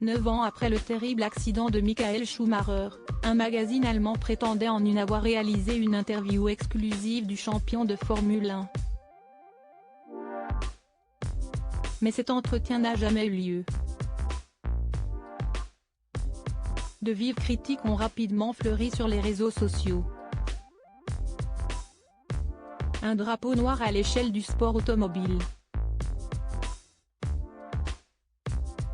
9 ans après le terrible accident de Michael Schumacher, un magazine allemand prétendait en avoir réalisé une interview exclusive du champion de Formule 1. Mais cet entretien n'a jamais eu lieu. De vives critiques ont rapidement fleuri sur les réseaux sociaux. Un drapeau noir à l'échelle du sport automobile.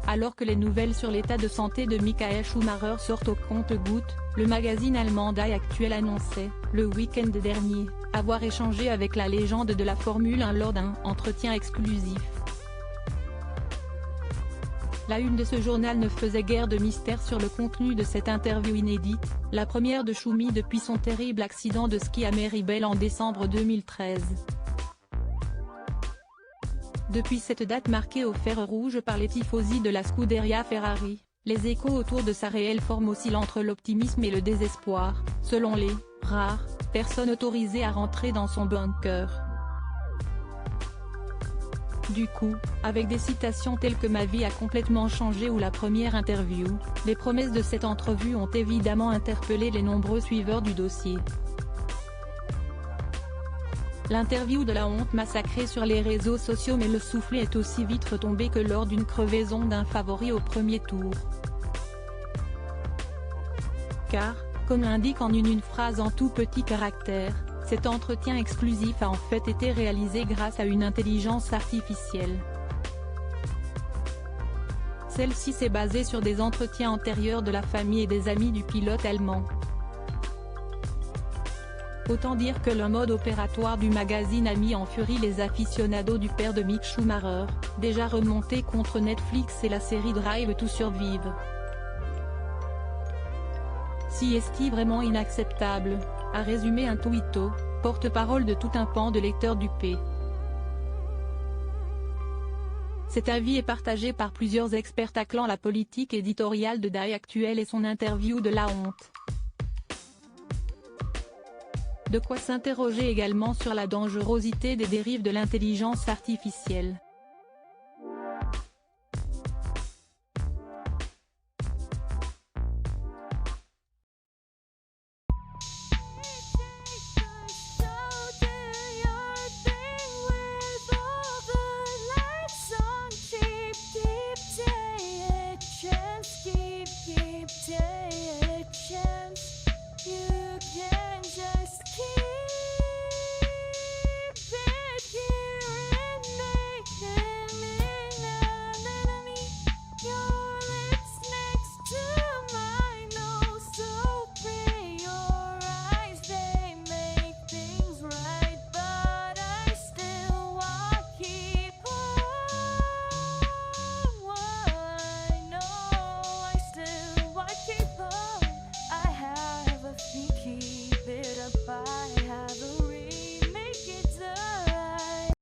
Alors que les nouvelles sur l'état de santé de Michael Schumacher sortent au compte-gouttes, le magazine allemand Die Aktuell annonçait, le week-end dernier, avoir échangé avec la légende de la Formule 1 lors d'un entretien exclusif. La une de ce journal ne faisait guère de mystère sur le contenu de cette interview inédite, la première de Schumi depuis son terrible accident de ski à Méribel en décembre 2013. Depuis cette date marquée au fer rouge par les tifosi de la Scuderia Ferrari, les échos autour de sa réelle forme oscillent entre l'optimisme et le désespoir, selon les rares personnes autorisées à rentrer dans son bunker. Du coup, avec des citations telles que « Ma vie a complètement changé » ou la première interview, les promesses de cette entrevue ont évidemment interpellé les nombreux suiveurs du dossier. L'interview de la honte massacrée sur les réseaux sociaux, mais le soufflet est aussi vite retombé que lors d'une crevaison d'un favori au premier tour. Car, comme l'indique en une phrase en tout petit caractère, cet entretien exclusif a en fait été réalisé grâce à une intelligence artificielle. Celle-ci s'est basée sur des entretiens antérieurs de la famille et des amis du pilote allemand. Autant dire que le mode opératoire du magazine a mis en furie les aficionados du père de Mick Schumacher, déjà remonté contre Netflix et la série Drive to Survive. Si est-il vraiment inacceptable, a résumé un tweeto, porte-parole de tout un pan de lecteurs du P. Cet avis est partagé par plusieurs experts taclant la politique éditoriale de Die Aktuell et son interview de la honte. De quoi s'interroger également sur la dangerosité des dérives de l'intelligence artificielle.